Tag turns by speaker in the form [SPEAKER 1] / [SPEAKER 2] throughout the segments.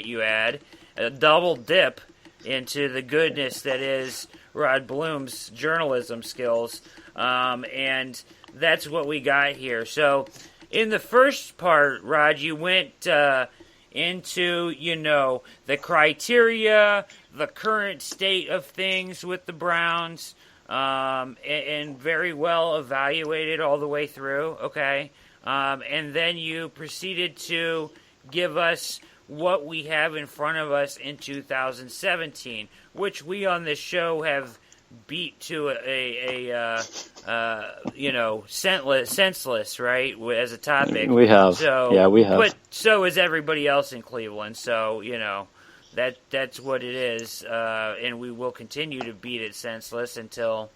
[SPEAKER 1] might you add, a double dip into the goodness that is Rod Blum's journalism skills, and that's what we got here. So, in the first part, Rod, you went into, the criteria, the current state of things with the Browns, and very well evaluated all the way through, okay? And then you proceeded to give us what we have in front of us in 2017, which we on this show have beat to senseless, right, as a topic.
[SPEAKER 2] We have.
[SPEAKER 1] So,
[SPEAKER 2] yeah, we have.
[SPEAKER 1] But so is everybody else in Cleveland. So, that's what it is, and we will continue to beat it senseless until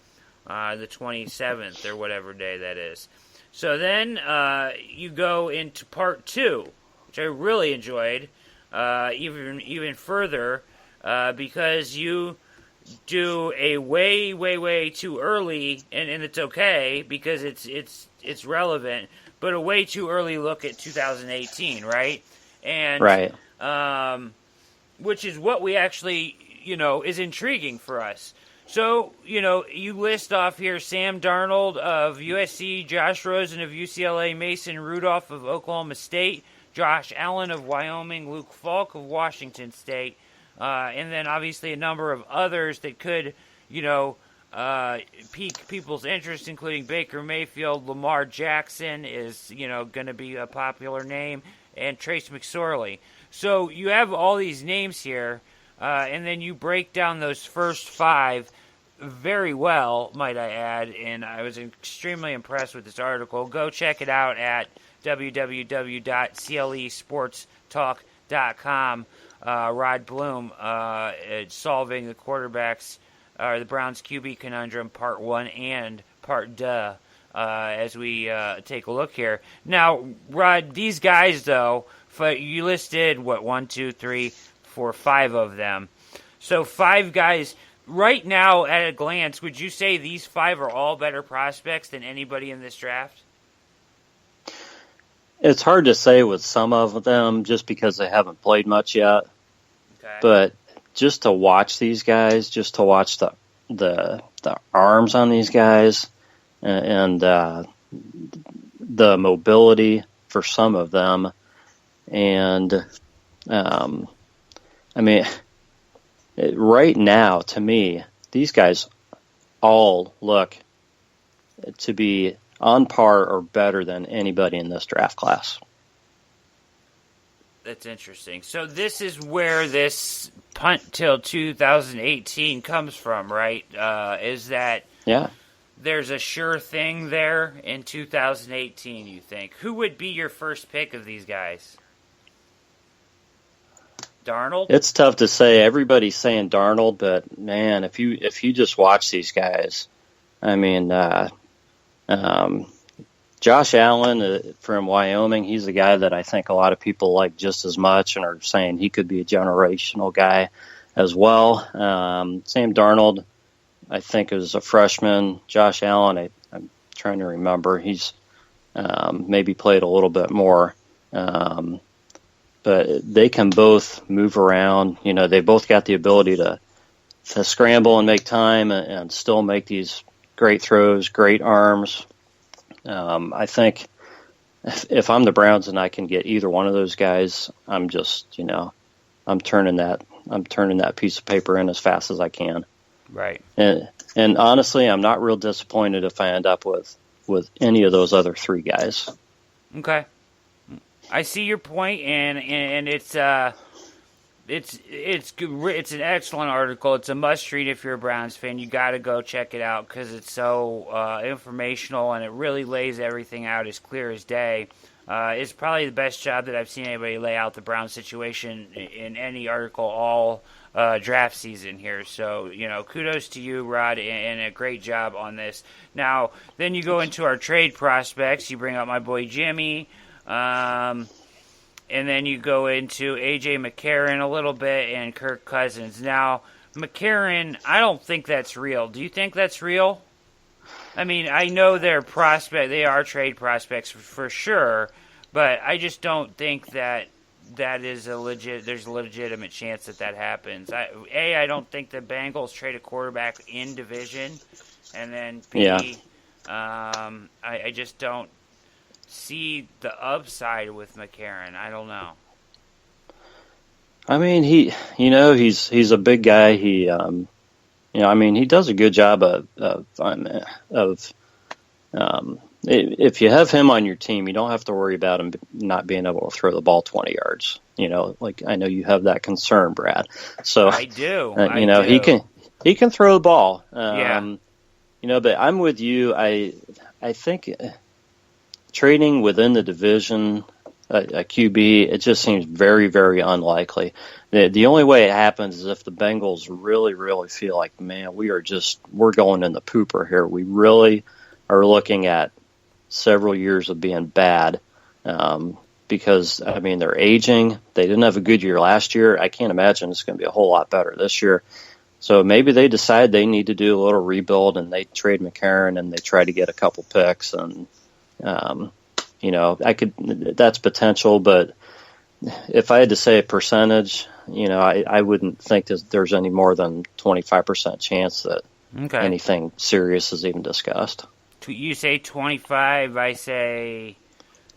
[SPEAKER 1] the 27th or whatever day that is. So then you go into part 2, which I really enjoyed, even further, because you do a way too early, and it's okay because it's relevant, but a way too early look at 2018, right? And
[SPEAKER 2] right.
[SPEAKER 1] Which is what we actually, is intriguing for us. So, you list off here Sam Darnold of USC, Josh Rosen of UCLA, Mason Rudolph of Oklahoma State, Josh Allen of Wyoming, Luke Falk of Washington State, and then obviously a number of others that could, pique people's interest, including Baker Mayfield. Lamar Jackson is, going to be a popular name, and Trace McSorley. So you have all these names here, and then you break down those first 5 very well, might I add, and I was extremely impressed with this article. Go check it out at www.clesportstalk.com. Rod Bluhm, solving the quarterbacks, the Browns QB conundrum, part 1 and part 2, as we take a look here. Now, Rod, these guys, though, you listed, 1, 2, 3, 4, 5 of them. So 5 guys. Right now, at a glance, would you say these 5 are all better prospects than anybody in this draft?
[SPEAKER 2] It's hard to say with some of them just because they haven't played much yet.
[SPEAKER 1] Okay.
[SPEAKER 2] But just to watch these guys, just to watch the arms on these guys and the mobility for some of them, and right now, to me, these guys all look to be on par or better than anybody in this draft class.
[SPEAKER 1] That's interesting. So this is where this punt till 2018 comes from, right? Is that there's a sure thing there in 2018, you think? Who would be your first pick of these guys? Darnold?
[SPEAKER 2] It's tough to say. Everybody's saying Darnold, but man, if you just watch these guys, Josh Allen from Wyoming, he's a guy that I think a lot of people like just as much and are saying he could be a generational guy as well. Sam Darnold, I think, is a freshman. Josh Allen, I'm trying to remember. He's maybe played a little bit more. But they can both move around. They both got the ability to scramble and make time and still make these great throws, great arms. I think if I'm the Browns and I can get either one of those guys, I'm just, I'm turning that piece of paper in as fast as I can.
[SPEAKER 1] Right.
[SPEAKER 2] And honestly, I'm not real disappointed if I end up with any of those other 3 guys.
[SPEAKER 1] Okay. I see your point, and it's good. It's an excellent article. It's a must read if you're a Browns fan. You got to go check it out because it's so informational and it really lays everything out as clear as day. It's probably the best job that I've seen anybody lay out the Browns situation in any article all draft season here. So kudos to you, Rod, and a great job on this. Now, then you go into our trade prospects. You bring up my boy Jimmy. And then you go into A.J. McCarron a little bit and Kirk Cousins. Now, McCarron, I don't think that's real. Do you think that's real? I know they're they are trade prospects for sure, but I just don't think that there's a legitimate chance that happens. I don't think the Bengals trade a quarterback in division, and then B,
[SPEAKER 2] Yeah.
[SPEAKER 1] I just don't see the upside with McCarron. I don't know.
[SPEAKER 2] I mean, he's a big guy. He, he does a good job if you have him on your team, you don't have to worry about him not being able to throw the ball 20 yards. Like I know you have that concern, Brad. So
[SPEAKER 1] I do.
[SPEAKER 2] he can throw the ball.
[SPEAKER 1] Yeah.
[SPEAKER 2] But I'm with you. I think trading within the division a QB, it just seems very, very unlikely. The only way it happens is if the Bengals really, really feel like, man, we're going in the pooper here. We really are looking at several years of being bad because, they're aging. They didn't have a good year last year. I can't imagine it's going to be a whole lot better this year. So maybe they decide they need to do a little rebuild and they trade McCarron and they try to get a couple picks and, that's potential, but if I had to say a percentage, I wouldn't think that there's any more than 25% chance that anything serious is even discussed.
[SPEAKER 1] You say 25, I say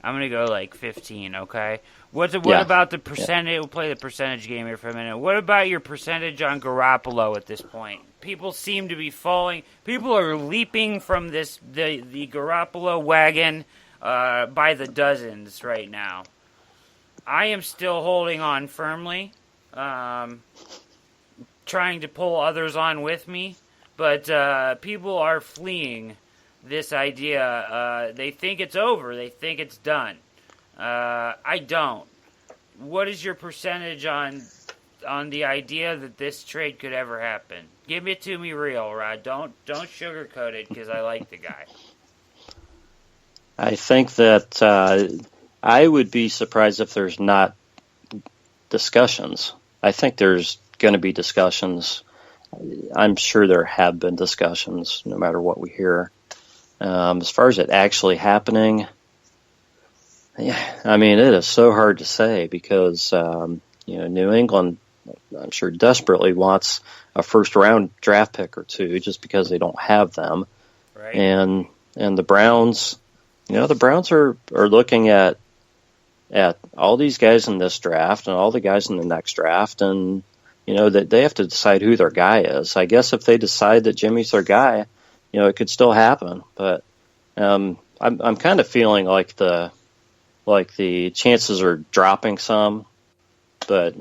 [SPEAKER 1] I'm going to go like 15, okay? What about the percentage? Yeah. We'll play the percentage game here for a minute. What about your percentage on Garoppolo at this point? People seem to be falling. People are leaping from the Garoppolo wagon by the dozens right now. I am still holding on firmly, trying to pull others on with me, but people are fleeing this idea. They think it's over. They think it's done. I don't. What is your percentage on the idea that this trade could ever happen? Give it to me real, Rod. Don't sugarcoat it because I like the guy.
[SPEAKER 2] I think that I would be surprised if there's not discussions. I think there's going to be discussions. I'm sure there have been discussions, no matter what we hear. As far as it actually happening, it is so hard to say because, New England, I'm sure desperately wants a first-round draft pick or two just because they don't have them.
[SPEAKER 1] Right.
[SPEAKER 2] And the Browns, the Browns are looking at all these guys in this draft and all the guys in the next draft, and, that they have to decide who their guy is. I guess if they decide that Jimmy's their guy, it could still happen. But I'm kind of feeling like the chances are dropping some, but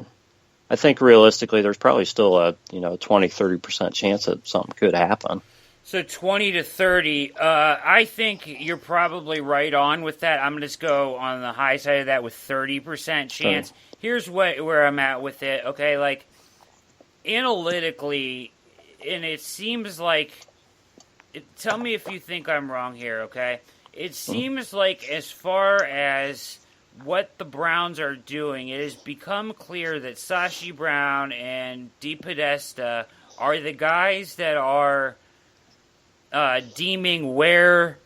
[SPEAKER 2] I think realistically there's probably still a 20-30% chance that something could happen.
[SPEAKER 1] So 20 to 30, I think you're probably right on with that. I'm going to just go on the high side of that with 30% chance. Here's where I'm at with it, okay? Like, analytically, and it seems like, tell me if you think I'm wrong here, okay? It seems like as far as what the Browns are doing, it has become clear that Sashi Brown and DePodesta are the guys that are deeming where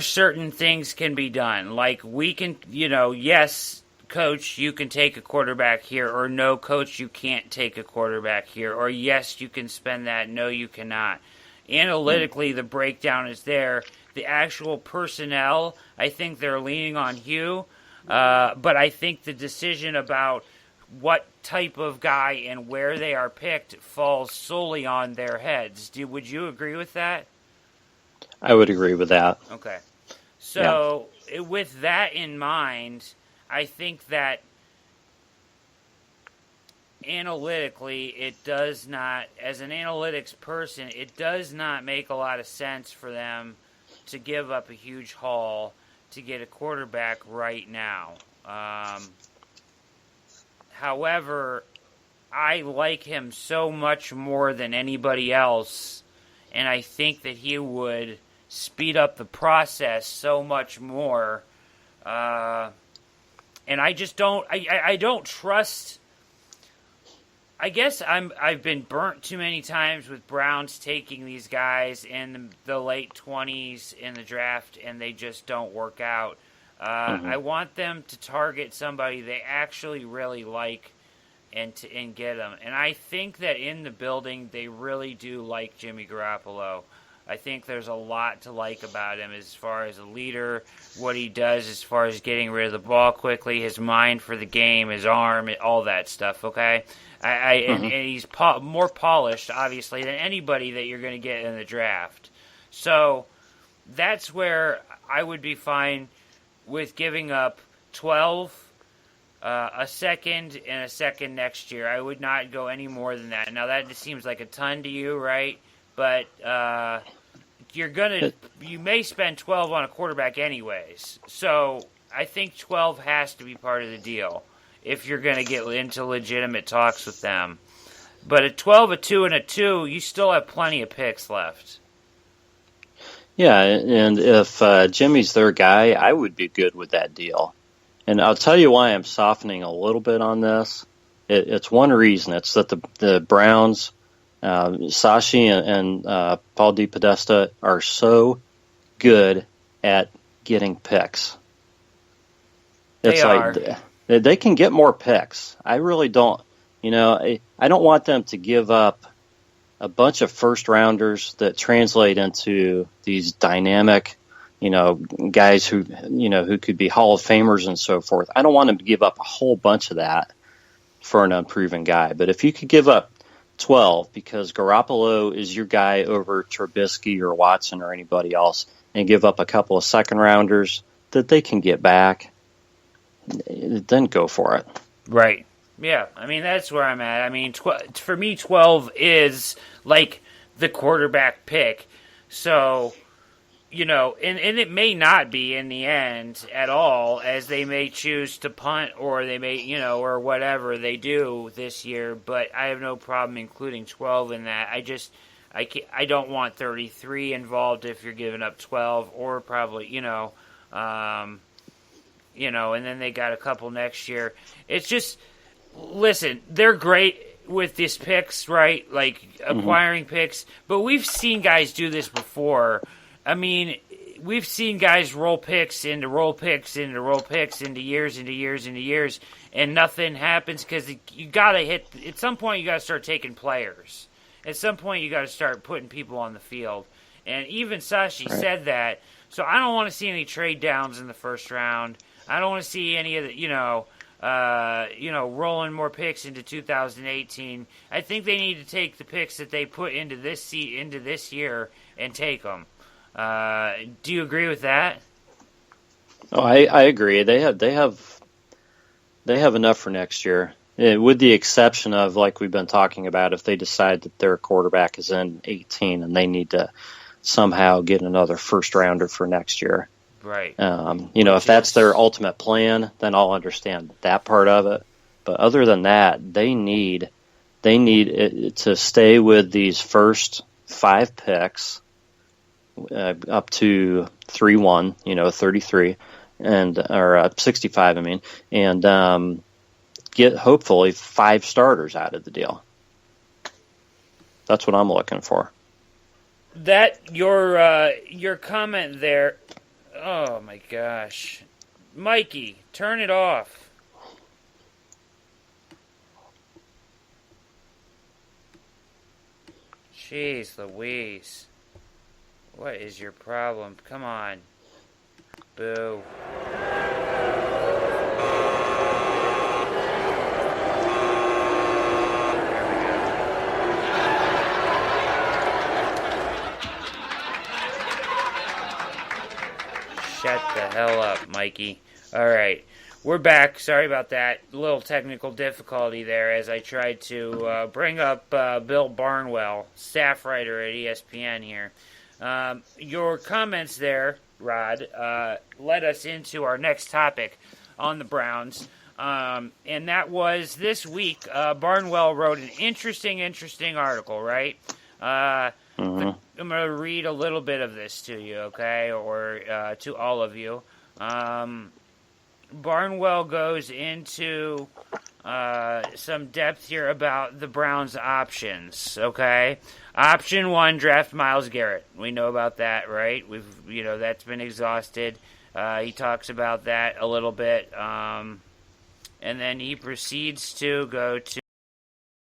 [SPEAKER 1] certain things can be done. Like, we can, yes, coach, you can take a quarterback here, or no, coach, you can't take a quarterback here, or yes, you can spend that, no, you cannot. Analytically, the breakdown is there. The actual personnel, I think they're leaning on Hugh, but I think the decision about what type of guy and where they are picked falls solely on their heads. Would you agree with that?
[SPEAKER 2] I would agree with that.
[SPEAKER 1] Okay. So, with that in mind, I think that analytically, it does not, as an analytics person, it does not make a lot of sense for them to give up a huge haul to get a quarterback right now. However, I like him so much more than anybody else, and I think that he would speed up the process so much more. And I just don't. I don't trust. I guess I've been burnt too many times with Browns taking these guys in the late 20s in the draft, and they just don't work out.
[SPEAKER 2] Mm-hmm.
[SPEAKER 1] I want them to target somebody they actually really like and get them. And I think that in the building, they really do like Jimmy Garoppolo. I think there's a lot to like about him as far as a leader, what he does as far as getting rid of the ball quickly, his mind for the game, his arm, all that stuff, okay? And he's more polished, obviously, than anybody that you're going to get in the draft. So that's where I would be fine with giving up 12, a second, and a second next year. I would not go any more than that. Now, that just seems like a ton to you, right? But you may spend 12 on a quarterback anyways. So I think 12 has to be part of the deal if you're going to get into legitimate talks with them. But at 12, a 2, and a 2, you still have plenty of picks left.
[SPEAKER 2] Yeah, and if Jimmy's their guy, I would be good with that deal. And I'll tell you why I'm softening a little bit on this. It's one reason. It's that the Browns, Sashi and Paul DePodesta are so good at getting picks. It's they can get more picks. I really don't. I don't want them to give up a bunch of first rounders that translate into these dynamic, guys who could be Hall of Famers and so forth. I don't want them to give up a whole bunch of that for an unproven guy. But if you could give up 12 because Garoppolo is your guy over Trubisky or Watson or anybody else, and give up a couple of second rounders that they can get back, then go for it.
[SPEAKER 1] Right. Yeah, I mean, that's where I'm at. I mean, for me, 12 is like the quarterback pick. So, and it may not be in the end at all, as they may choose to punt or they may, or whatever they do this year. But I have no problem including 12 in that. I don't want 33 involved if you're giving up 12 or probably, and then they got a couple next year. It's just... Listen, they're great with these picks, right? Like acquiring picks, but we've seen guys do this before. I mean, we've seen guys roll picks into years, and nothing happens because you got to hit. At some point, you got to start taking players. At some point, you got to start putting people on the field. And even Sashi said that. So I don't want to see any trade downs in the first round. I don't want to see any of the, rolling more picks into 2018. I think they need to take the picks that they put into this year and take them. Do you agree with that?
[SPEAKER 2] Oh, I agree. They have enough for next year, with the exception of, like we've been talking about, if they decide that their quarterback is in 18 and they need to somehow get another first rounder for next year.
[SPEAKER 1] Right.
[SPEAKER 2] If that's their ultimate plan, then I'll understand that part of it. But other than that, they need it to stay with these first 5 picks up to 3-1, 33 or 65. I mean, and get hopefully 5 starters out of the deal. That's what I'm looking for.
[SPEAKER 1] That your comment there. Oh my gosh. Mikey, turn it off. Jeez Louise. What is your problem? Come on. Boo. Shut the hell up, Mikey. All right. We're back. Sorry about that. A little technical difficulty there as I tried to bring up Bill Barnwell, staff writer at ESPN here. Your comments there, Rod, led us into our next topic on the Browns. And that was this week, Barnwell wrote an interesting article, right? I'm going to read a little bit of this to you, okay, or to all of you. Barnwell goes into some depth here about the Browns' options, okay? Option 1, draft Myles Garrett. We know about that, right? That's been exhausted. He talks about that a little bit. And then he proceeds to go